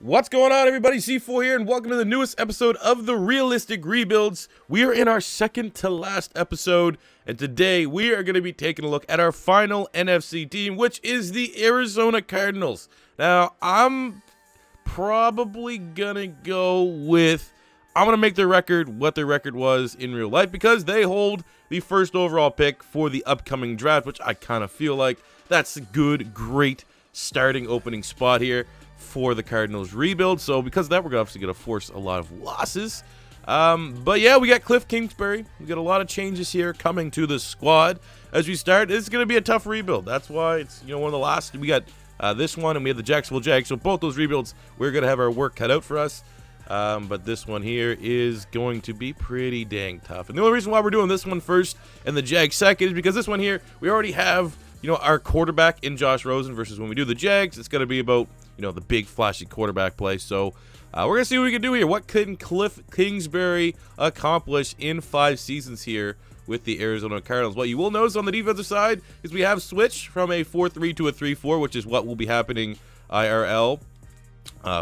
What's going on, everybody? C4 here, and welcome to the newest episode of the Realistic Rebuilds. We are in our second to last episode, and today we are going to be taking a look at our final NFC team, which is the Arizona Cardinals. Now, I'm probably going to go with, I'm going to make their record what their record was in real life, because they hold the first overall pick for the upcoming draft, which I kind of feel like that's a good, great starting opening spot here for the Cardinals rebuild. So because of that, we're obviously going to force a lot of losses. But yeah, we got Cliff Kingsbury. We got a lot of changes here coming to the squad as we start. It's going to be a tough rebuild. That's why it's, one of the last. We got this one, and we have the Jacksonville Jags. So both those rebuilds, we're going to have our work cut out for us. But this one here is going to be pretty dang tough. And the only reason why we're doing this one first and the Jags second is because this one here, we already have, our quarterback in Josh Rosen, versus when we do the Jags, it's going to be about, the big flashy quarterback play. So we're going to see what we can do here. What can Cliff Kingsbury accomplish in 5 seasons here with the Arizona Cardinals? What you will notice on the defensive side is we have switched from a 4-3 to a 3-4, which is what will be happening IRL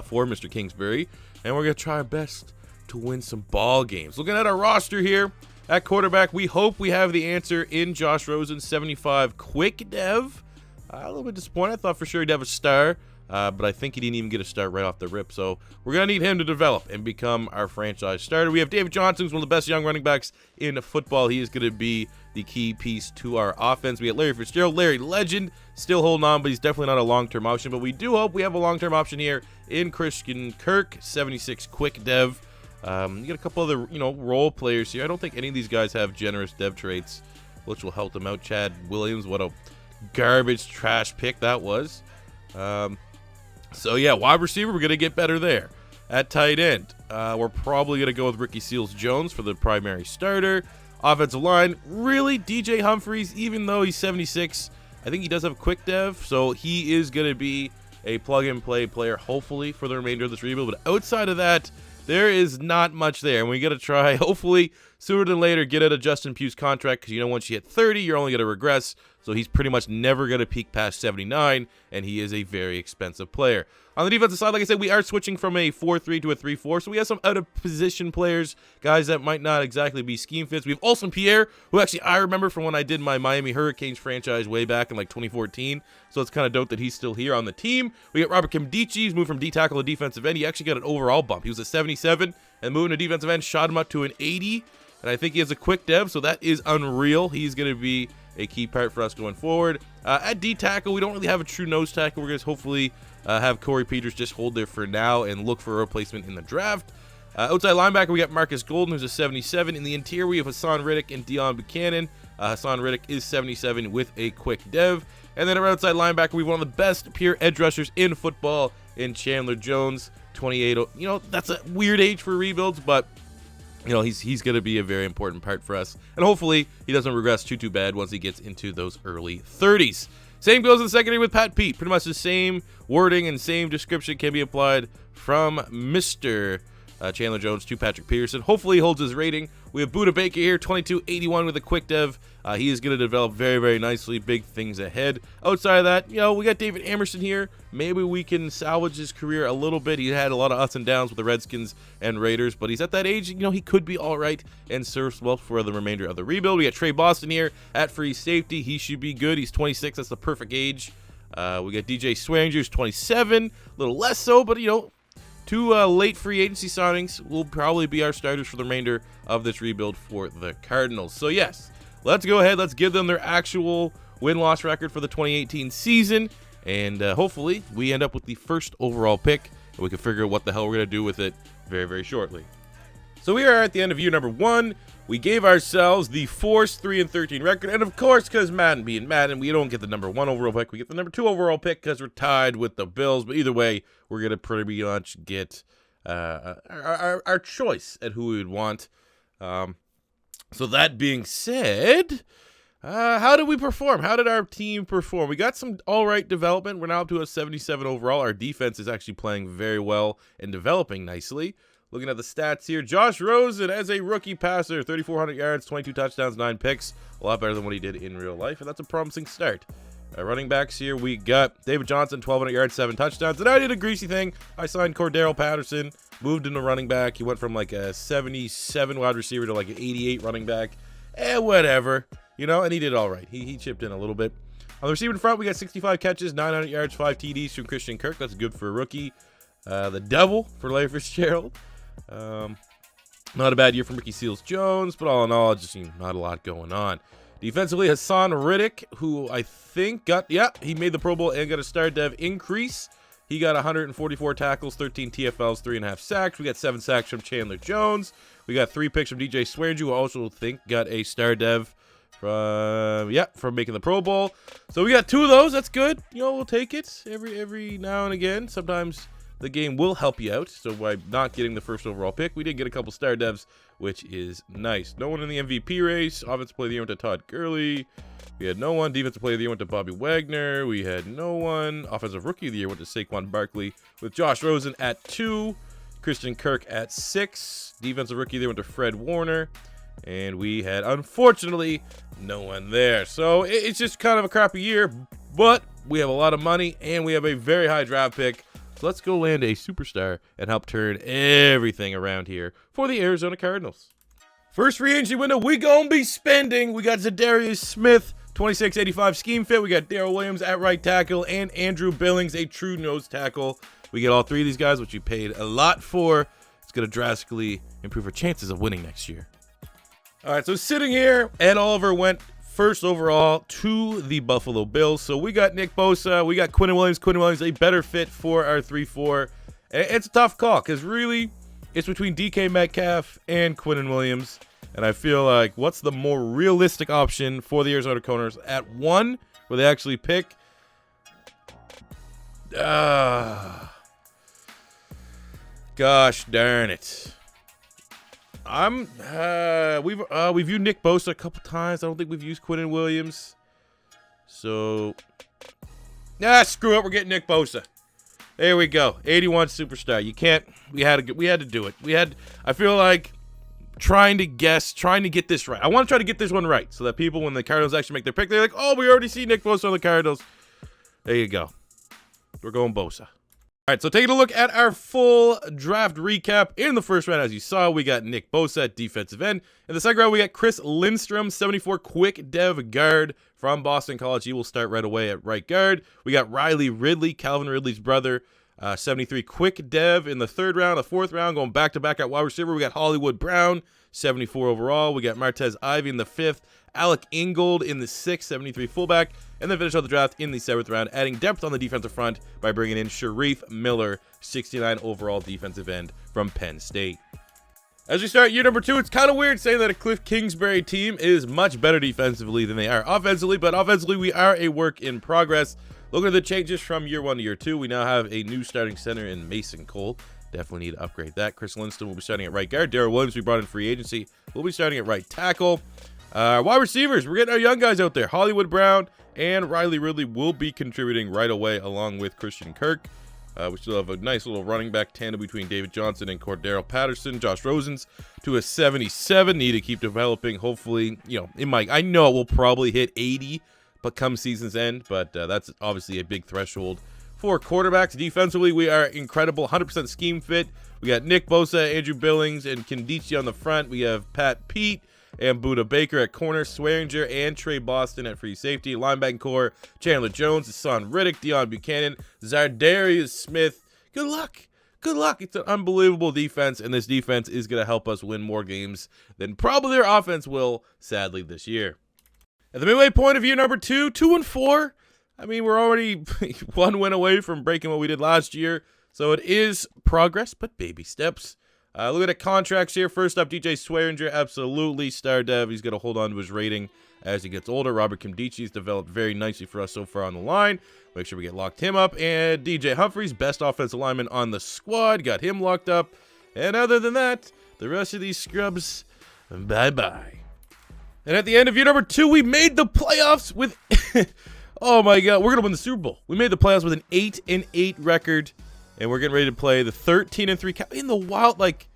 for Mr. Kingsbury. And we're going to try our best to win some ball games. Looking at our roster here at quarterback, we hope we have the answer in Josh Rosen, 75 quick dev. A little bit disappointed. I thought for sure he'd have a star. But I think he didn't even get a start right off the rip. So we're going to need him to develop and become our franchise starter. We have David Johnson, who's one of the best young running backs in football. He is going to be the key piece to our offense. We got Larry Fitzgerald, Larry Legend, still holding on, but he's definitely not a long-term option. But we do hope we have a long-term option here in Christian Kirk, 76 quick dev. You got a couple other, role players here. I don't think any of these guys have generous dev traits, which will help them out. Chad Williams, what a garbage trash pick that was. So yeah, wide receiver, we're going to get better there. At tight end, we're probably going to go with Ricky Seals-Jones for the primary starter. Offensive line, really, DJ Humphries, even though he's 76, I think he does have quick dev, so he is going to be a plug-and-play player, hopefully, for the remainder of this rebuild. But outside of that, there is not much there, and we got to try, hopefully, sooner than later, get out of Justin Pugh's contract, because once you hit 30, you're only going to regress, so he's pretty much never going to peak past 79, and he is a very expensive player. On the defensive side, like I said, we are switching from a 4-3 to a 3-4, so we have some out-of-position players, guys that might not exactly be scheme fits. We have Olsen Pierre, who actually I remember from when I did my Miami Hurricanes franchise way back in 2014, so it's kind of dope that he's still here on the team. We got Robert Kimdichie, he's moved from D-tackle to defensive end. He actually got an overall bump. He was a 77, and moving to defensive end shot him up to an 80, and I think he has a quick dev, so that is unreal. He's going to be a key part for us going forward. At D-tackle, we don't really have a true nose tackle. We're going to hopefully have Corey Peters just hold there for now and look for a replacement in the draft. Outside linebacker, we got Marcus Golden, who's a 77. In the interior, we have Hasaan Reddick and Deion Buchanan. Hasaan Reddick is 77 with a quick dev. And then our outside linebacker, we have one of the best pure edge rushers in football in Chandler Jones, 28. That's a weird age for rebuilds, but he's going to be a very important part for us. And hopefully he doesn't regress too bad once he gets into those early 30s. Same goes in the secondary with Pat Pete. Pretty much the same wording and same description can be applied from Mr. Chandler Jones to Patrick Peterson. Hopefully he holds his rating. We have Buda Baker here, 2281 with a quick dev. He is going to develop very, very nicely. Big things ahead. Outside of that, we got David Amerson here. Maybe we can salvage his career a little bit. He had a lot of ups and downs with the Redskins and Raiders, but he's at that age, he could be all right and serves well for the remainder of the rebuild. We got Trey Boston here at free safety. He should be good. He's 26. That's the perfect age. We got DJ Swangers, 27. A little less so, but, two late free agency signings will probably be our starters for the remainder of this rebuild for the Cardinals. So, yes, let's go ahead. Let's give them their actual win-loss record for the 2018 season. And hopefully we end up with the first overall pick, and we can figure out what the hell we're going to do with it very, very shortly. So we are at the end of year number 1. We gave ourselves the forced 3-13 record. And, of course, because Madden being Madden, we don't get the number 1 overall pick. We get the number 2 overall pick because we're tied with the Bills. But either way, we're going to pretty much get our choice at who we would want. So that being said, how did we perform? How did our team perform? We got some all right development. We're now up to a 77 overall. Our defense is actually playing very well and developing nicely. Looking at the stats here, Josh Rosen as a rookie passer, 3,400 yards, 22 touchdowns, 9 picks. A lot better than what he did in real life, and that's a promising start. Running backs here, we got David Johnson, 1,200 yards, 7 touchdowns. And I did a greasy thing. I signed Cordero Patterson, moved into running back. He went from like a 77 wide receiver to like an 88 running back. Whatever. And he did all right. He chipped in a little bit. On the receiving front, we got 65 catches, 900 yards, 5 TDs from Christian Kirk. That's good for a rookie. The devil for Larry Fitzgerald. Not a bad year from Ricky Seals-Jones, but all in all, just not a lot going on. Defensively, Hasaan Reddick, who I think he made the Pro Bowl and got a star dev increase. He got 144 tackles, 13 TFLs, 3.5 sacks. We got 7 sacks from Chandler Jones. We got 3 picks from DJ Swearingen, who I also think got a star dev from making the Pro Bowl. So we got 2 of those. That's good. We'll take it every now and again. Sometimes the game will help you out. So by not getting the first overall pick, we did get a couple star devs, which is nice. No one in the MVP race. Offensive player of the year went to Todd Gurley. We had no one. Defensive player of the year went to Bobby Wagner. We had no one. Offensive rookie of the year went to Saquon Barkley, with Josh Rosen at 2, Christian Kirk at 6. Defensive rookie of the year went to Fred Warner. And we had, unfortunately, no one there. So it's just kind of a crappy year, but we have a lot of money and we have a very high draft pick. So let's go land a superstar and help turn everything around here for the Arizona Cardinals. First free agency window, we gonna be spending. We got Zadarius Smith, 2685 scheme fit. We got Darrell Williams at right tackle and Andrew Billings, a true nose tackle. We get all 3 of these guys, which you paid a lot for. It's gonna drastically improve our chances of winning next year. All right, so sitting here, Ed Oliver went first overall to the Buffalo Bills. So we got Nick Bosa, we got Quinnen Williams. Quinnen Williams, a better fit for our 3-4. It's a tough call because really it's between DK Metcalf and Quinnen Williams. And I feel like what's the more realistic option for the Arizona Cardinals at 1 where they actually pick? Gosh darn it. We've used Nick Bosa a couple times. I don't think we've used Quinnen Williams. So, screw it. We're getting Nick Bosa. There we go. 81 superstar. You can't. We had to do it. I feel like trying to get this right. I want to try to get this one right so that people, when the Cardinals actually make their pick, they're like, oh, we already see Nick Bosa on the Cardinals. There you go. We're going Bosa. All right, so taking a look at our full draft recap. In the first round, as you saw, we got Nick Bosa at defensive end. In the second round, we got Chris Lindstrom, 74 quick dev guard from Boston College. He will start right away at right guard. We got Riley Ridley, Calvin Ridley's brother, 73 quick dev in the third round. The fourth round, going back-to-back at wide receiver, we got Hollywood Brown, 74 overall. We got Martez Ivy in the fifth, Alec Ingold in the sixth, 73 fullback. And then finish out the draft in the 7th round, adding depth on the defensive front by bringing in Sharif Miller, 69 overall defensive end from Penn State. As we start year number 2, it's kind of weird saying that a Cliff Kingsbury team is much better defensively than they are offensively, but offensively we are a work in progress. Looking at the changes from year 1 to year 2, we now have a new starting center in Mason Cole. Definitely need to upgrade that. Chris Lindstrom will be starting at right guard. Darrell Williams, we brought in free agency, will be starting at right tackle. Wide receivers, we're getting our young guys out there. Hollywood Brown and Riley Ridley will be contributing right away along with Christian Kirk. We still have a nice little running back tandem between David Johnson and Cordero Patterson. Josh Rosen's to a 77. Need to keep developing. Hopefully, I know it will probably hit 80, but come season's end. But that's obviously a big threshold for quarterbacks. Defensively, we are incredible. 100% scheme fit. We got Nick Bosa, Andrew Billings, and Kindici on the front. We have Pat Pete and Buda Baker at corner, Swearinger and Trey Boston at free safety. Linebacking core, Chandler Jones, Hasaan Reddick, Deion Buchanan, Zadarius Smith. Good luck. Good luck. It's an unbelievable defense, and this defense is going to help us win more games than probably their offense will, sadly, this year. At the midway point of year number 2, 2-4. I mean, we're already 1 win away from breaking what we did last year, so it is progress, but baby steps. Look at the contracts here. First up, DJ Swearinger, absolutely star dev. He's going to hold on to his rating as he gets older. Robert Kimdichi's developed very nicely for us so far on the line. Make sure we get locked him up. And DJ Humphries, best offensive lineman on the squad, got him locked up. And other than that, the rest of these scrubs, bye-bye. And at the end of year number 2, we made the playoffs with... oh, my God. We're going to win the Super Bowl. We made the playoffs with an 8-8 record. And we're getting ready to play the 13-3 in the wild. Like,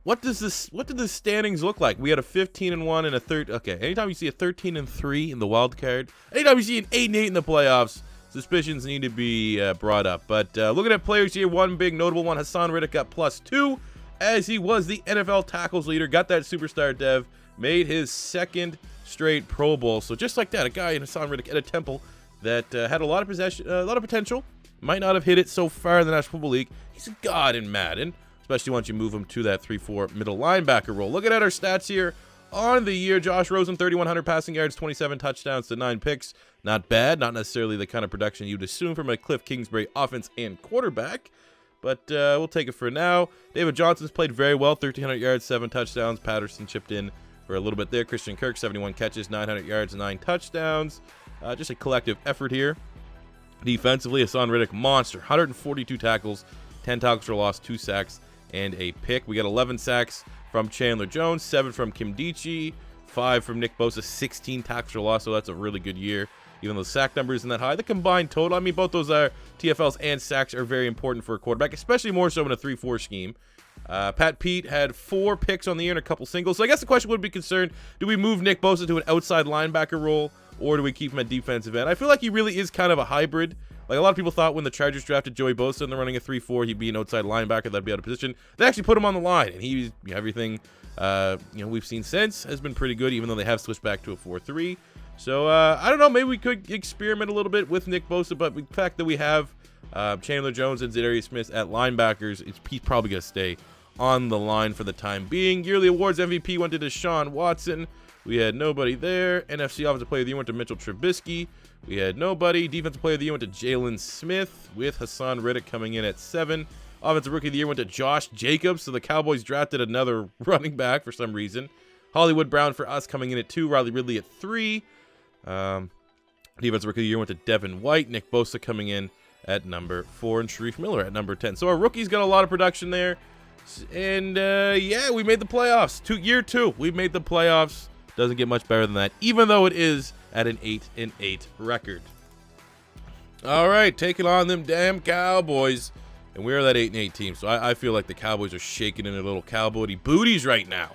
what did the standings look like? We had a 15-1 and a third. Okay, anytime you see a 13-3 in the wild card, anytime you see an 8-8 in the playoffs, suspicions need to be brought up. But looking at players here, one big notable one, Hasaan Reddick got +2, as he was the NFL tackles leader, got that superstar dev, made his second straight Pro Bowl. So just like that, a guy in Hasaan Reddick at a Temple that had a lot of potential, might not have hit it so far in the National Football League. He's a god in Madden, especially once you move him to that 3-4 middle linebacker role. Looking at our stats here on the year, Josh Rosen, 3,100 passing yards, 27 touchdowns to 9 picks. Not bad, not necessarily the kind of production you'd assume from a Cliff Kingsbury offense and quarterback, but we'll take it for now. David Johnson's played very well, 1,300 yards, 7 touchdowns. Patterson chipped in for a little bit there. Christian Kirk, 71 catches, 900 yards, 9 touchdowns. Just a collective effort here. Defensively, Hasaan Reddick, monster, 142 tackles, 10 tackles for loss, 2 sacks, and a pick. We got 11 sacks from Chandler Jones, 7 from Kim Dichie, 5 from Nick Bosa, 16 tackles for loss, so that's a really good year. Even though the sack number isn't that high, the combined total, I mean, both those are TFLs and sacks are very important for a quarterback, especially more so in a 3-4 scheme. Pat Pete had 4 picks on the year and a couple singles, so I guess the question would be concerned, do we move Nick Bosa to an outside linebacker role, or do we keep him at defensive end? I feel like he really is kind of a hybrid. Like, a lot of people thought when the Chargers drafted Joey Bosa and they're running a 3-4, he'd be an outside linebacker, that'd be out of position. They actually put him on the line, and he's everything we've seen since has been pretty good, even though they have switched back to a 4-3. So I don't know, maybe we could experiment a little bit with Nick Bosa, but the fact that we have Chandler Jones and Zadarius Smith at linebackers, he's probably going to stay on the line for the time being. Yearly awards MVP went to Deshaun Watson. We had nobody there. NFC Offensive Player of the Year went to Mitchell Trubisky. We had nobody. Defensive Player of the Year went to Jalen Smith, with Hasaan Reddick coming in at 7. Offensive Rookie of the Year went to Josh Jacobs, so the Cowboys drafted another running back for some reason. Hollywood Brown for us coming in at 2. Ridley at 3. Defensive Rookie of the Year went to Devin White. Nick Bosa coming in at number 4, and Sharif Miller at number 10. So our rookies got a lot of production there. And yeah, we made the playoffs. Year 2, we made the playoffs. Doesn't get much better than that, even though it is at an 8-8 record. All right, taking on them damn Cowboys, and we're that 8-8 team. So I feel like the Cowboys are shaking in their little cowboy booties right now.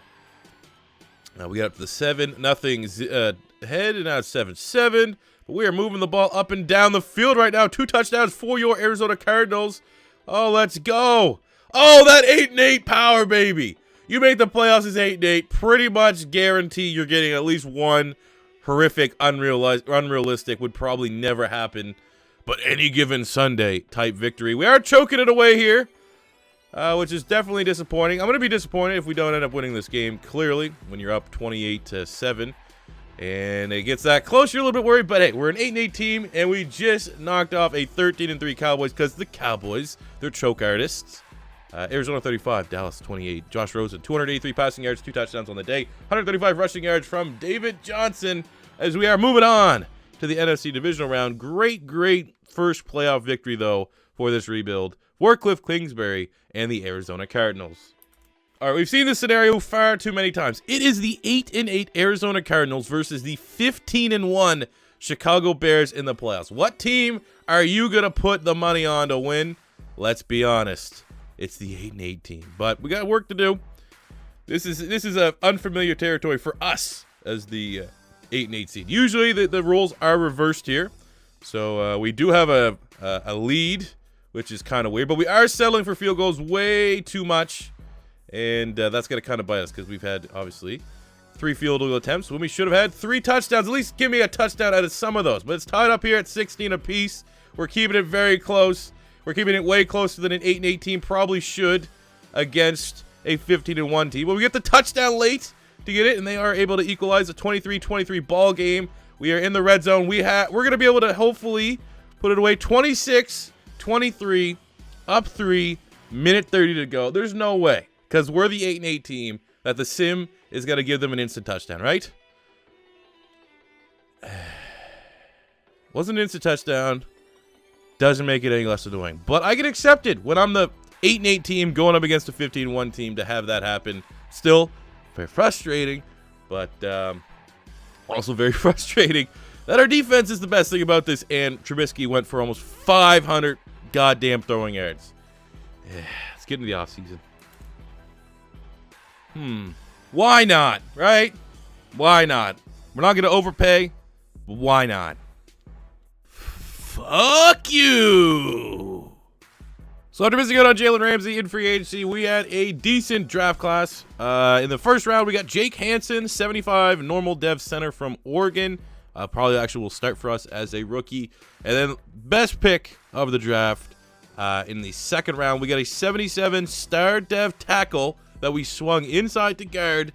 Now we got up to the 7-0 head, and now it's 7-7. But we are moving the ball up and down the field right now. 2 touchdowns for your Arizona Cardinals. Oh, let's go. Oh, that 8-8 power, baby. You make the playoffs as 8-8, pretty much guarantee you're getting at least one horrific, unrealistic, would probably never happen, but any given Sunday type victory. We are choking it away here, which is definitely disappointing. I'm going to be disappointed if we don't end up winning this game, clearly, when you're up 28-7. And it gets that close, you're a little bit worried, but hey, we're an 8-8 team, and we just knocked off a 13-3 Cowboys, because the Cowboys, they're choke artists. Arizona 35, Dallas 28. Josh Rosen, 283 passing yards, 2 touchdowns on the day. 135 rushing yards from David Johnson, as we are moving on to the NFC divisional round. Great first playoff victory, though, for this rebuild for Cliff Kingsbury and the Arizona Cardinals. All right, we've seen this scenario far too many times. It is the 8-8 Arizona Cardinals versus the 15-1 Chicago Bears in the playoffs. What team are you going to put the money on to win? Let's be honest. It's the 8-8 team, but we got work to do. This is a unfamiliar territory for us as the 8-8 seed. Usually the roles are reversed here, so we do have a lead, which is kind of weird. But we are settling for field goals way too much, and that's gonna kind of bite us because we've had obviously 3 field goal attempts when we should have had 3 touchdowns. At least give me a touchdown out of some of those. But it's tied up here at 16 apiece. We're keeping it very close. We're keeping it way closer than an 8-8 team probably should against a 15-1 team. But we get the touchdown late to get it, and they are able to equalize a 23-23 ball game. We are in the red zone. We're going to be able to hopefully put it away. 26-23, up 3, minute 30 to go. There's no way, because we're the 8-8 team, that the sim is going to give them an instant touchdown, right? Wasn't an instant touchdown. Doesn't make it any less annoying. But I get accepted when I'm the 8-8 team going up against a 15-1 team to have that happen. Still very frustrating, but also very frustrating that our defense is the best thing about this, and Trubisky went for almost 500 goddamn throwing yards. Let's get into the offseason. Why not, right? Why not? We're not going to overpay, but why not? Fuck you! So after missing out on Jalen Ramsey in free agency, we had a decent draft class. In the first round, we got Jake Hansen, 75, normal dev center from Oregon. Probably actually will start for us as a rookie. And then best pick of the draft in the second round, we got a 77 star dev tackle that we swung inside to guard.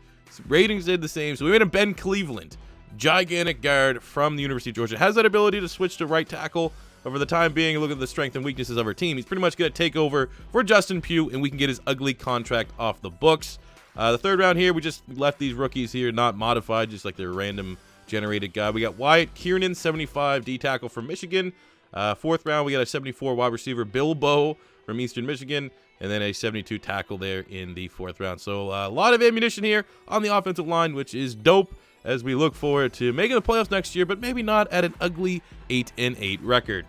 Ratings did the same, so we made a Ben Cleveland, gigantic guard from the University of Georgia. Has that ability to switch to right tackle. But for the time being, look at the strength and weaknesses of our team. He's pretty much going to take over for Justin Pugh, and we can get his ugly contract off the books. The third round here, we just left these rookies here not modified, just like their random generated guy. We got Wyatt Kiernan, 75 D tackle from Michigan. Fourth round, we got a 74 wide receiver, Bilbo from Eastern Michigan, and then a 72 tackle there in the fourth round. So a lot of ammunition here on the offensive line, which is dope as we look forward to making the playoffs next year, but maybe not at an ugly 8-8 record.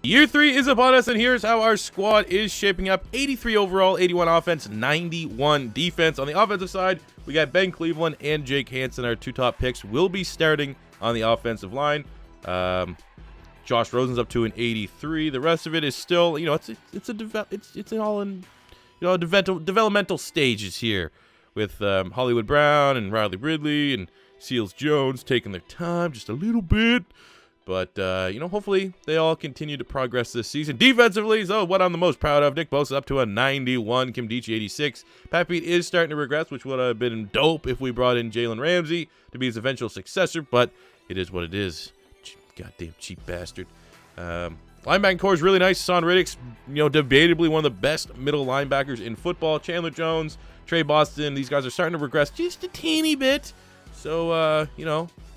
Year 3 is upon us, and here's how our squad is shaping up. 83 overall, 81 offense, 91 defense. On the offensive side, we got Ben Cleveland and Jake Hansen, our two top picks, will be starting on the offensive line. Josh Rosen's up to an 83. The rest of it is still, it's all in, developmental stages here with Hollywood Brown and Ridley and Seals Jones taking their time just a little bit. But, hopefully they all continue to progress this season. Defensively, so what I'm the most proud of, Nick Bosa up to a 91, Kim Dichie 86. Pat Pete is starting to regress, which would have been dope if we brought in Jalen Ramsey to be his eventual successor, but it is what it is. Goddamn cheap bastard. Linebacking core is really nice. Hasaan Reddick's, debatably one of the best middle linebackers in football. Chandler Jones, Trey Boston, these guys are starting to regress just a teeny bit. So,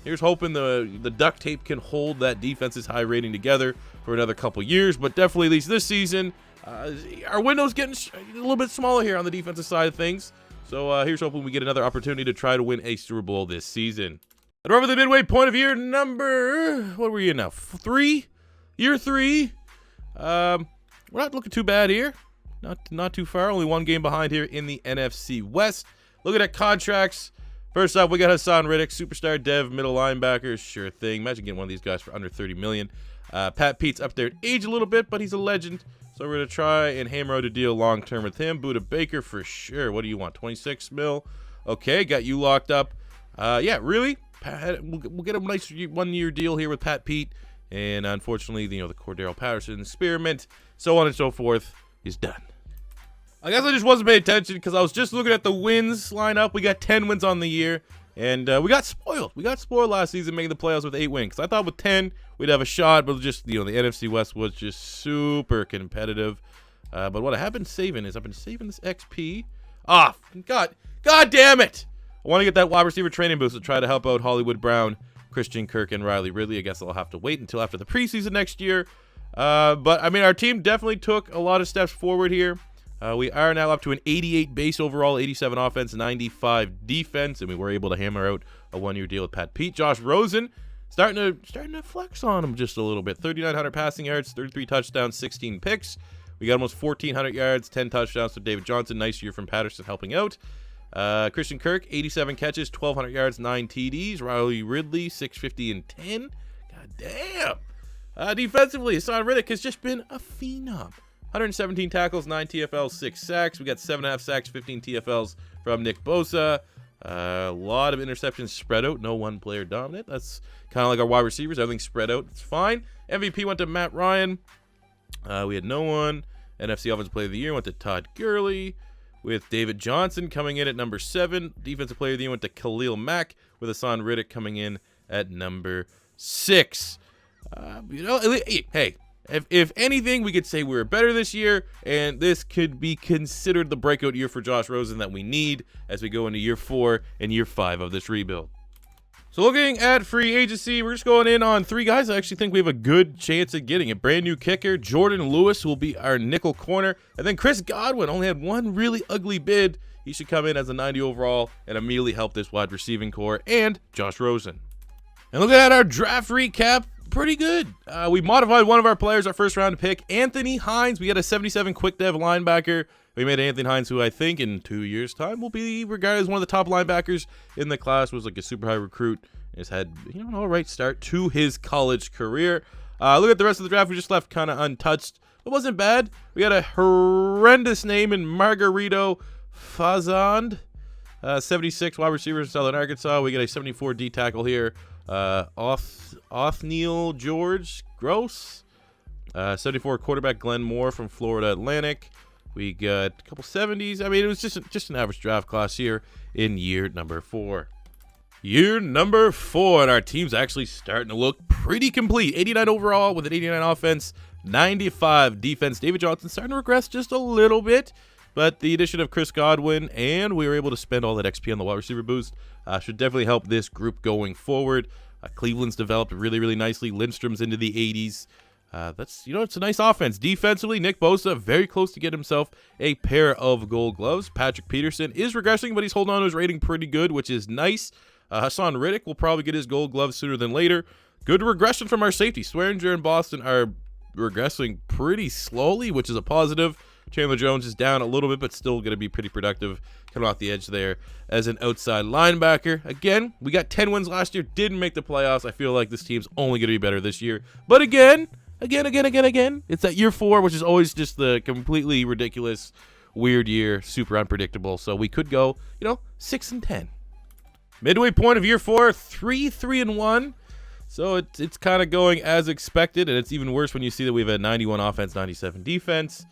here's hoping the duct tape can hold that defense's high rating together for another couple years. But definitely, at least this season, our window's getting a little bit smaller here on the defensive side of things. So here's hoping we get another opportunity to try to win a Super Bowl this season. And over the midway point of year number, what were you now? 3? Year 3. We're not looking too bad here. Not too far. Only one game behind here in the NFC West. Looking at contracts. First off, we got Hasaan Reddick, superstar dev, middle linebacker. Sure thing. Imagine getting one of these guys for under $30 million. Pat Pete's up there in age a little bit, but he's a legend. So we're going to try and hammer out a deal long-term with him. Buda Baker for sure. What do you want, 26 mil? Okay, got you locked up. Yeah, really? We'll get a nice one-year deal here with Pat Pete. And unfortunately, the Cordero Patterson experiment, so on and so forth, is done. I guess I just wasn't paying attention because I was just looking at the wins lineup. We got 10 wins on the year, and we got spoiled. We got spoiled last season making the playoffs with 8 wins. I thought with 10 we'd have a shot, but just the NFC West was just super competitive. But what I have been saving is I've been saving this XP. God damn it! I want to get that wide receiver training boost to try to help out Hollywood Brown, Christian Kirk, and Ridley. I guess I'll have to wait until after the preseason next year. But I mean, our team definitely took a lot of steps forward here. We are now up to an 88 base overall, 87 offense, 95 defense, and we were able to hammer out a one-year deal with Pat Pete. Josh Rosen starting to flex on him just a little bit. 3,900 passing yards, 33 touchdowns, 16 picks. We got almost 1,400 yards, 10 touchdowns to David Johnson. Nice year from Patterson helping out. Christian Kirk, 87 catches, 1,200 yards, 9 TDs. Ridley, 650 and 10. God damn. Defensively, Hasaan Reddick has just been a phenom. 117 tackles, 9 TFLs, 6 sacks. We got 7.5 sacks, 15 TFLs from Nick Bosa. A lot of interceptions spread out. No one player dominant. That's kind of like our wide receivers. Everything's spread out. It's fine. MVP went to Matt Ryan. We had no one. NFC Offensive Player of the Year went to Todd Gurley, with David Johnson coming in at number 7. Defensive Player of the Year went to Khalil Mack, with Hasaan Reddick coming in at number 6. Hey, if anything, we could say we were better this year, and this could be considered the breakout year for Josh Rosen that we need as we go into year 4 and year 5 of this rebuild. So looking at free agency, we're just going in on 3 guys I actually think we have a good chance at getting. A brand new kicker, Jordan Lewis, will be our nickel corner. And then Chris Godwin only had one really ugly bid. He should come in as a 90 overall and immediately help this wide receiving core and Josh Rosen. And looking at our draft recap, pretty good. We modified one of our players, our first round pick, Anthony Hines. We got a 77 quick dev linebacker. We made Anthony Hines, who I think in 2 years' time will be regarded as one of the top linebackers in the class. Was like a super high recruit. Has had an all right start to his college career. Look at the rest of the draft. We just left kind of untouched. It wasn't bad. We got a horrendous name in Margarito Fazand. 76 wide receiver in Southern Arkansas. We got a 74 D tackle here. Othniel George Gross. 74 quarterback Glenn Moore from Florida Atlantic. We got a couple 70s. I mean, it was just an average draft class here in year number 4. Year number 4, and our team's actually starting to look pretty complete. 89 overall with an 89 offense, 95 defense. David Johnson starting to regress just a little bit, but the addition of Chris Godwin, and we were able to spend all that XP on the wide receiver boost, should definitely help this group going forward. Cleveland's developed really, really nicely. Lindstrom's into the 80s. It's a nice offense. Defensively, Nick Bosa very close to get himself a pair of gold gloves. Patrick Peterson is regressing, but he's holding on to his rating pretty good, which is nice. Hasaan Reddick will probably get his gold gloves sooner than later. Good regression from our safety. Swearinger and Boston are regressing pretty slowly, which is a positive. Chandler Jones is down a little bit, but still going to be pretty productive coming off the edge there as an outside linebacker. Again, we got 10 wins last year, didn't make the playoffs. I feel like this team's only going to be better this year. But again, it's that year 4, which is always just the completely ridiculous, weird year, super unpredictable. So we could go, 6-10. Midway point of year 4, 3-3-1. So it's kind of going as expected, and it's even worse when you see that we have a 91 offense, 97 defense.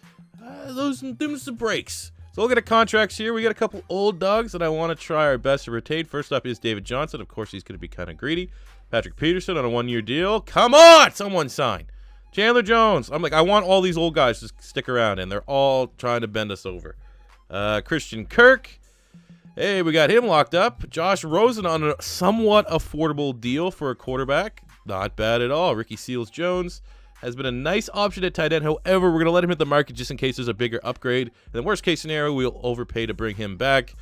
Those are breaks. So look at the contracts here. We got a couple old dogs that I want to try our best to retain. First up is David Johnson. Of course, he's going to be kind of greedy. Patrick Peterson on a 1-year deal. Come on, someone sign. Chandler Jones. I want all these old guys to stick around, and they're all trying to bend us over. Christian Kirk. Hey, we got him locked up. Josh Rosen on a somewhat affordable deal for a quarterback. Not bad at all. Ricky Seals-Jones has been a nice option at tight end. However, we're going to let him hit the market just in case there's a bigger upgrade. In the worst case scenario, we'll overpay to bring him back.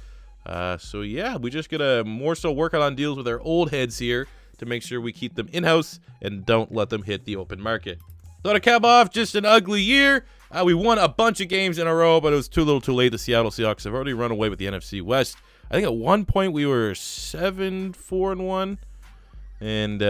We just got to more so work on deals with our old heads here to make sure we keep them in-house and don't let them hit the open market. So to cap off, just an ugly year. We won a bunch of games in a row, but it was too little too late. The Seattle Seahawks have already run away with the NFC West. I think at one point we were 7-4-1. And,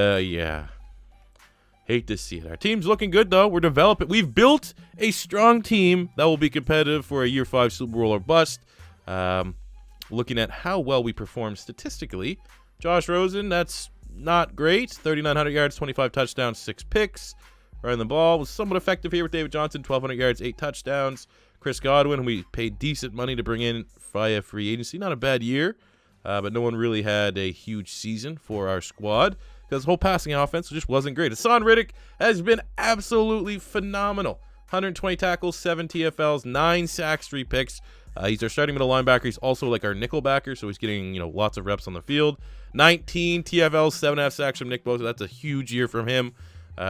hate to see it. Our team's looking good, though. We're developing. We've built a strong team that will be competitive for a year 5 Super Bowl or bust. Looking at how well we perform statistically. Josh Rosen, that's not great. 3,900 yards, 25 touchdowns, 6 picks. Running the ball was somewhat effective here with David Johnson, 1,200 yards, 8 touchdowns. Chris Godwin, who we paid decent money to bring in via free agency. Not a bad year, but no one really had a huge season for our squad because the whole passing offense just wasn't great. Hasaan Reddick has been absolutely phenomenal. 120 tackles, 7 TFLs, 9 sacks, 3 picks. He's our starting middle linebacker. He's also like our nickel backer, so he's getting lots of reps on the field. 19 TFLs, 7.5 sacks from Nick Bosa. That's a huge year from him.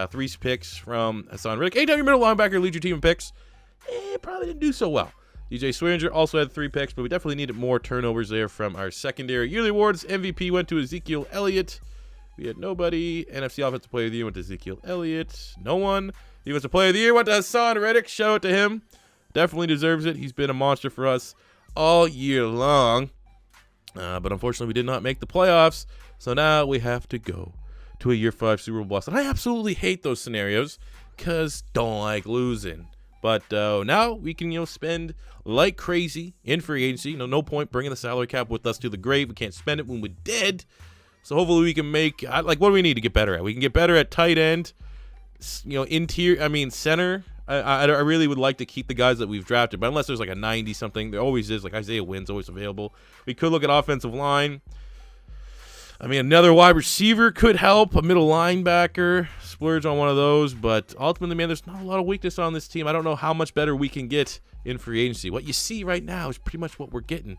3 picks from Hasaan Reddick. Anytime your middle linebacker leads your team in picks, probably didn't do so well. DJ Swearinger also had 3 picks, but we definitely needed more turnovers there from our secondary. Yearly awards, MVP went to Ezekiel Elliott. We had nobody. NFC Offensive Player of the Year went to Ezekiel Elliott. No one. Defensive Player of the Year went to Hasaan Reddick. Shout out to him. Definitely deserves it. He's been a monster for us all year long. But unfortunately, we did not make the playoffs. So now we have to go to a year 5 Super Bowl bust. And I absolutely hate those scenarios because don't like losing. But now we can, spend like crazy in free agency. No point bringing the salary cap with us to the grave. We can't spend it when we're dead. So hopefully we can make, what do we need to get better at? We can get better at tight end, center. I really would like to keep the guys that we've drafted, but unless there's like a 90-something, there always is. Like Isaiah Wynn's always available. We could look at offensive line. Another wide receiver could help, a middle linebacker, splurge on one of those. But ultimately, man, there's not a lot of weakness on this team. I don't know how much better we can get in free agency. What you see right now is pretty much what we're getting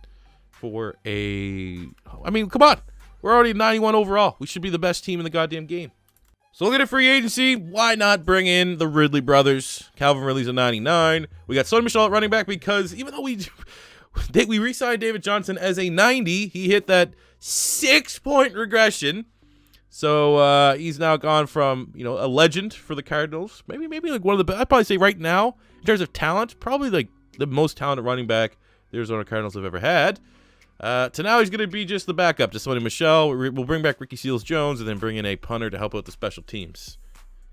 for come on. We're already 91 overall. We should be the best team in the goddamn game. So look at free agency. Why not bring in the Ridley brothers? Calvin Ridley's a 99. We got Sonny Michel at running back because even though we re-signed David Johnson as a 90, he hit that 6-point regression. So he's now gone from a legend for the Cardinals. Maybe like one of the best. I'd probably say right now in terms of talent, probably like the most talented running back the Arizona Cardinals have ever had. To now he's going to be just the backup to Sony Michel. We'll bring back Ricky Seals-Jones and then bring in a punter to help out the special teams.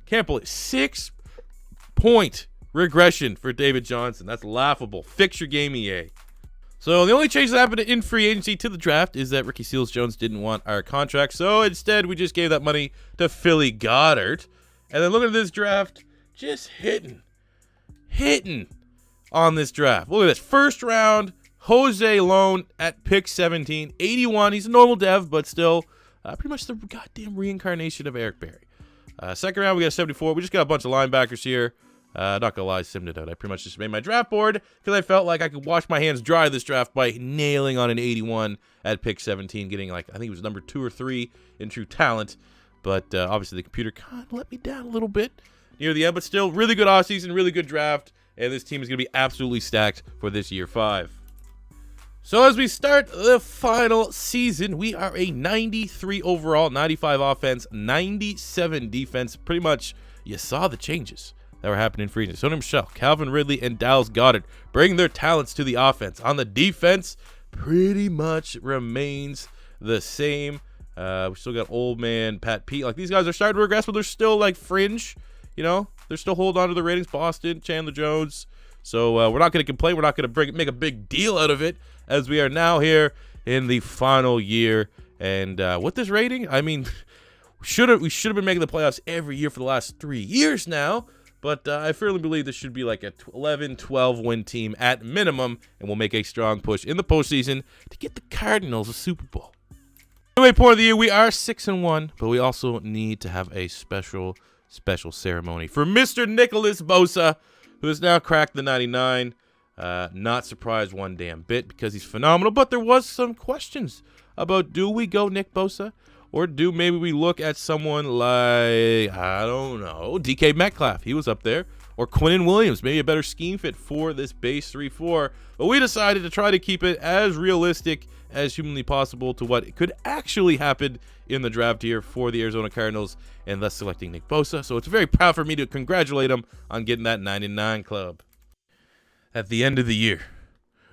Can't believe 6-point regression for David Johnson. That's laughable. Fix your game, EA. So the only change that happened in free agency to the draft is that Ricky Seals-Jones didn't want our contract. So instead, we just gave that money to Philly Goddard. And then look at this draft. Just hitting on this draft. Look at this. First round, Jose Lone at pick 17. 81. He's a normal dev, but still pretty much the goddamn reincarnation of Eric Berry. Second round, we got 74. We just got a bunch of linebackers here. Not gonna lie, simmed it out. I pretty much just made my draft board because I felt like I could wash my hands dry this draft by nailing on an 81 at pick 17, getting like, I think it was number 2 or 3 in true talent. But obviously the computer kind of let me down a little bit near the end, but still really good offseason, really good draft, and this team is gonna be absolutely stacked for this year 5. So as we start the final season, we are a 93 overall, 95 offense, 97 defense. Pretty much, you saw the changes that were happening in free agency. Sony Michel, Calvin Ridley, and Dallas Goedert bring their talents to the offense. On the defense, pretty much remains the same. We still got old man Pat Pete. Like, these guys are starting to regress, but they're still like fringe. You know, they're still holding on to the ratings. Boston, Chandler Jones. So we're not going to complain. We're not going to make a big deal out of it, as we are now here in the final year. And with this rating, I mean, we should have been making the playoffs every year for the last 3 years now. But I firmly believe this should be like a 11-12 win team at minimum, and we'll make a strong push in the postseason to get the Cardinals a Super Bowl. Anyway, point of the year, we are 6-1, but we also need to have a special ceremony for Mr. Nicholas Bosa, who has now cracked the 99. Not surprised one damn bit because he's phenomenal, but there was some questions about, do we go Nick Bosa? Or do maybe we look at someone like, I don't know, DK Metcalf. He was up there. Or Quinnen Williams. Maybe a better scheme fit for this base 3-4. But we decided to try to keep it as realistic as humanly possible to what could actually happen in the draft here for the Arizona Cardinals, and thus selecting Nick Bosa. So it's very proud for me to congratulate him on getting that 99 club. At the end of the year,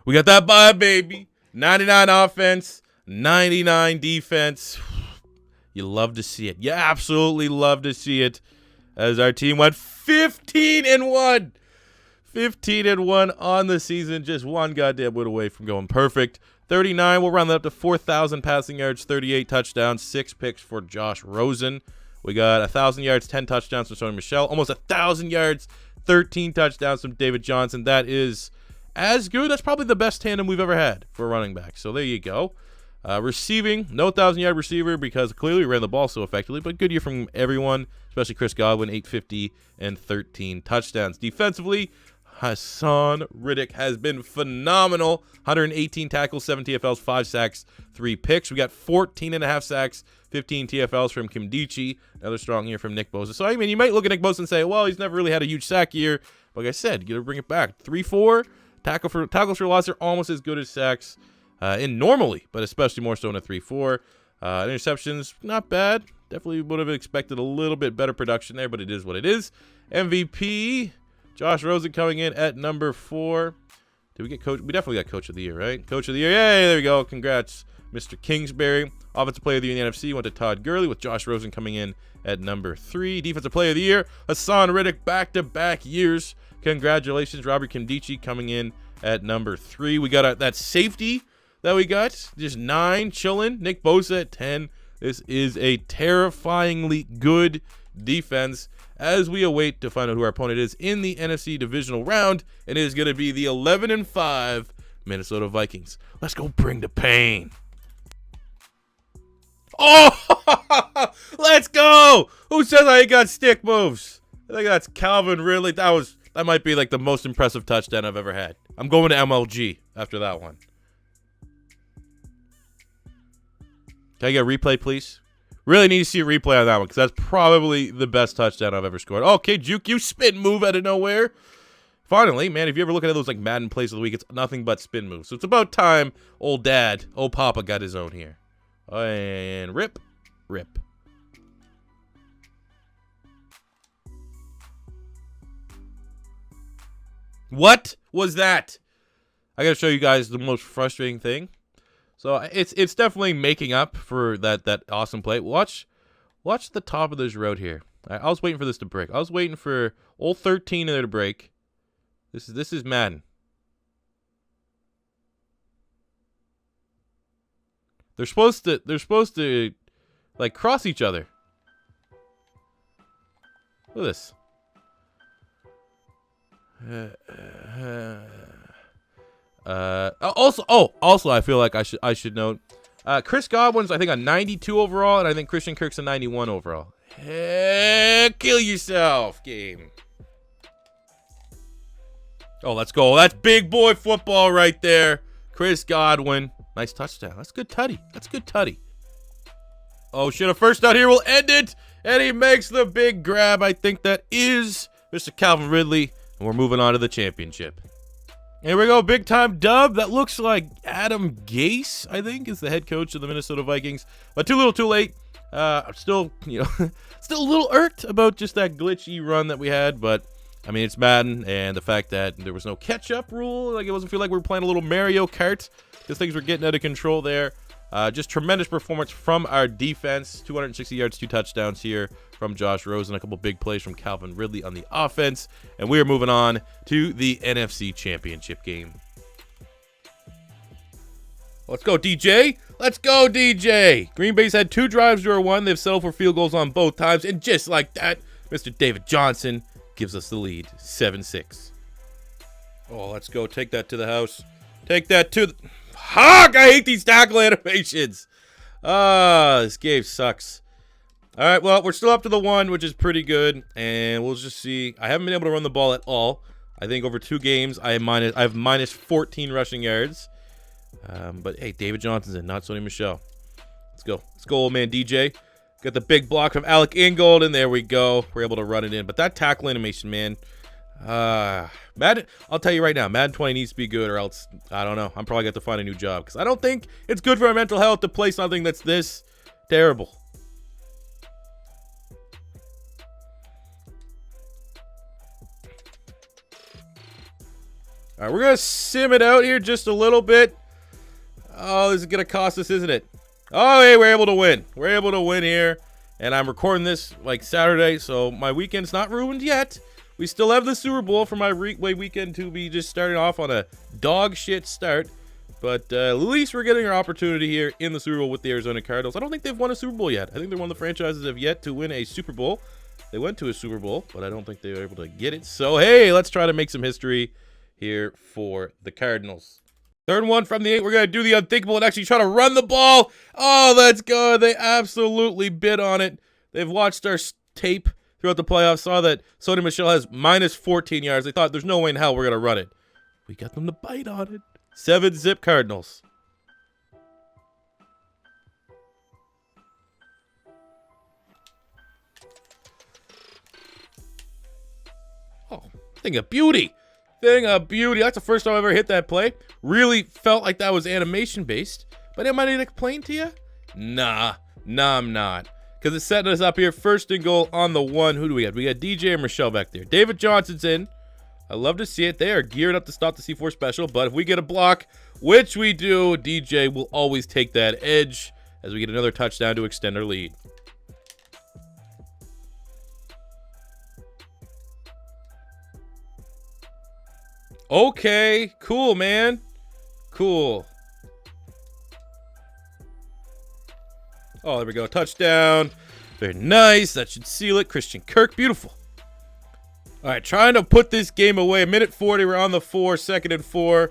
we got that bye, baby. 99 offense, 99 defense. You love to see it. You absolutely love to see it, as our team went 15-1. 15-1 on the season. Just one goddamn win away from going perfect. 39, we'll round that up to 4,000 passing yards, 38 touchdowns, 6 picks for Josh Rosen. We got 1,000 yards, 10 touchdowns from Sony Michel. Almost 1,000 yards, 13 touchdowns from David Johnson. That is as good. That's probably the best tandem we've ever had for running back. So there you go. Receiving, no 1,000-yard receiver because clearly we ran the ball so effectively, but good year from everyone, especially Chris Godwin, 850 and 13 touchdowns. Defensively, Hasaan Reddick has been phenomenal. 118 tackles, 7 TFLs, 5 sacks, 3 picks. We got 14.5 sacks, 15 TFLs from Kimdichie. Another strong year from Nick Bosa. So, I mean, you might look at Nick Bosa and say, well, he's never really had a huge sack year. Like I said, you got to bring it back. 3-4, tackles for loss are almost as good as sacks. In normally, but especially more so in a 3-4. Interceptions, not bad. Definitely would have expected a little bit better production there, but it is what it is. MVP, Josh Rosen coming in at number 4. Did we get coach? We definitely got coach of the year, right? Coach of the year. Yay, there we go. Congrats, Mr. Kingsbury. Offensive player of the year in the NFC went to Todd Gurley, with Josh Rosen coming in at number 3. Defensive player of the year, Hasaan Reddick, back-to-back years. Congratulations, Robert Kimdichie coming in at number 3. We got that safety that we got, just 9 chilling. Nick Bosa at 10. This is a terrifyingly good defense as we await to find out who our opponent is in the NFC divisional round, and it is going to be the 11-5 Minnesota Vikings. Let's go bring the pain. Oh, let's go. Who says I ain't got stick moves? I think that's Calvin Ridley. That might be like the most impressive touchdown I've ever had. I'm going to MLG after that one. Can I get a replay, please? Really need to see a replay on that one because that's probably the best touchdown I've ever scored. Okay, Juke, you spin move out of nowhere. Finally, man, if you ever look at those like Madden plays of the week, it's nothing but spin moves. So it's about time old Papa got his own here. And rip. What was that? I gotta show you guys the most frustrating thing. So it's definitely making up for that awesome play. Watch the top of this road here. I was waiting for this to break. I was waiting for old 13 in there to break. This is Madden. They're supposed to like cross each other. Look at this. Also, I feel like I should note, Chris Godwin's I think a 92 overall, and I think Christian Kirk's a 91 overall. Kill yourself, game. Oh, let's go. That's big boy football right there. Chris Godwin, nice touchdown. That's good tutty. That's good tutty. Oh shit! A first down here will end it, and he makes the big grab. I think that is Mr. Calvin Ridley, and we're moving on to the championship. Here we go, big time dub. That looks like Adam Gase, I think, is the head coach of the Minnesota Vikings. But too little, too late. I'm still, still a little irked about just that glitchy run that we had. But I mean, it's Madden, and the fact that there was no catch-up rule, like it wasn't feel like we were playing a little Mario Kart, because things were getting out of control there. Just tremendous performance from our defense. 260 yards, 2 touchdowns here from Josh Rosen. A couple big plays from Calvin Ridley on the offense. And we are moving on to the NFC Championship game. Let's go, DJ. Let's go, DJ. Green Bay's had 2 drives to our 1. They've settled for field goals on both times. And just like that, Mr. David Johnson gives us the lead, 7-6. Oh, let's go. Take that to the house. Take that to the... Hawk! I hate these tackle animations. This game sucks. All right, well, we're still up to the 1, which is pretty good, and we'll just see. I haven't been able to run the ball at all. I think over 2 games, I have minus 14 rushing yards. But hey, David Johnson's in, not Sony Michel. Let's go, old man DJ. Got the big block from Alec Ingold, and there we go. We're able to run it in. But that tackle animation, man. Madden, I'll tell you right now, Madden 20 needs to be good, or else I don't know. I'm probably going to have to find a new job, because I don't think it's good for my mental health to play something that's this terrible. All right, we're going to sim it out here just a little bit. Oh, this is going to cost us, isn't it? Oh, hey, we're able to win. We're able to win here, and I'm recording this like Saturday, so my weekend's not ruined yet. We still have the Super Bowl for my weekend to be just starting off on a dog shit start. But at least we're getting our opportunity here in the Super Bowl with the Arizona Cardinals. I don't think they've won a Super Bowl yet. I think they're one of the franchises that have yet to win a Super Bowl. They went to a Super Bowl, but I don't think they were able to get it. So, hey, let's try to make some history here for the Cardinals. 3rd and 1 from the 8. We're going to do the unthinkable and actually try to run the ball. Oh, let's go. They absolutely bid on it. They've watched our tape throughout the playoffs, saw that Sony Michel has minus 14 yards. They thought there's no way in hell we're going to run it. We got them to bite on it. 7-zip Cardinals. Oh, thing of beauty. Thing of beauty. That's the first time I've ever hit that play. Really felt like that was animation based. But am I going to explain to you? Nah, I'm not. Because it's setting us up here. 1st and goal on the 1. Who do we got? We got DJ and Michelle back there. David Johnson's in. I love to see it. They are geared up to stop the C4 special. But if we get a block, which we do, DJ will always take that edge as we get another touchdown to extend our lead. Okay. Cool, man. Cool. Oh, there we go. Touchdown. Very nice. That should seal it. Christian Kirk. Beautiful. All right. Trying to put this game away. 1:40. We're on the 4. 2nd and 4.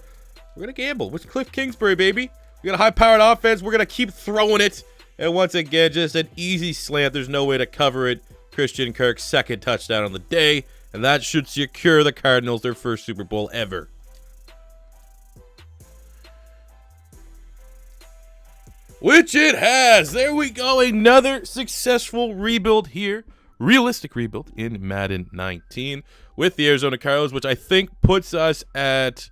We're going to gamble. With Cliff Kingsbury, baby. We got a high-powered offense. We're going to keep throwing it. And once again, just an easy slant. There's no way to cover it. Christian Kirk's 2nd touchdown on the day. And that should secure the Cardinals their 1st Super Bowl ever. Which it has. There we go. Another successful rebuild here. Realistic rebuild in Madden 19 with the Arizona Cardinals, which I think puts us at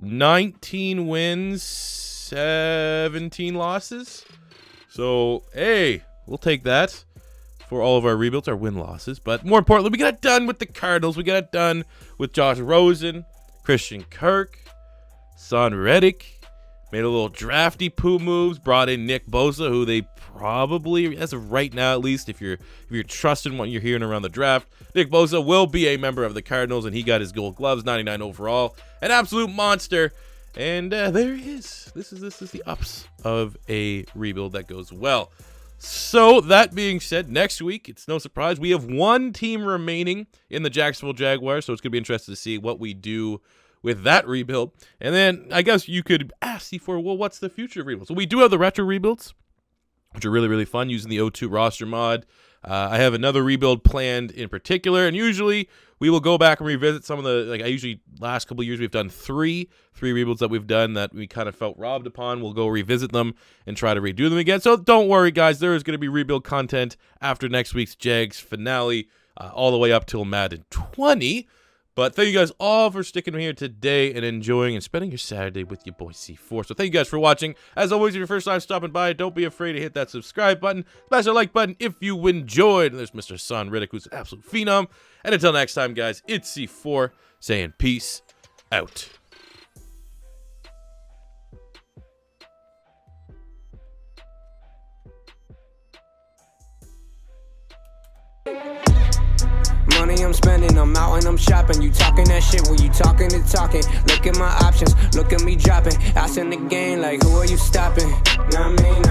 19 wins, 17 losses. So, hey, we'll take that for all of our rebuilds, our win losses. But more importantly, we got it done with the Cardinals. We got it done with Josh Rosen. Christian Kirk, Hasaan Reddick. Made a little drafty poo moves, brought in Nick Bosa, who they probably, as of right now at least, if you're trusting what you're hearing around the draft, Nick Bosa will be a member of the Cardinals, and he got his gold gloves, 99 overall, an absolute monster. And there he is. This is the ups of a rebuild that goes well. So that being said, next week, it's no surprise, we have one team remaining in the Jacksonville Jaguars, so it's gonna be interesting to see what we do with that rebuild. And then I guess you could ask C4, well, what's the future rebuild? So we do have the retro rebuilds, which are really, really fun using the O2 roster mod. I have another rebuild planned in particular, and usually we will go back and revisit some of the, like I usually, last couple of years, we've done three rebuilds that we've done that we kind of felt robbed upon. We'll go revisit them and try to redo them again. So don't worry, guys. There is going to be rebuild content after next week's Jags finale, all the way up till Madden 20. But thank you guys all for sticking here today and enjoying and spending your Saturday with your boy C4. So thank you guys for watching. As always, if you're first time stopping by, don't be afraid to hit that subscribe button. Smash the like button if you enjoyed. And there's Mr. Hasaan Reddick, who's an absolute phenom. And until next time, guys, it's C4 saying peace out. Money I'm spending, I'm out and I'm shopping. You talking that shit when you talking to talking. Look at my options, look at me dropping. Ass in the game, like who are you stopping? Know what I mean?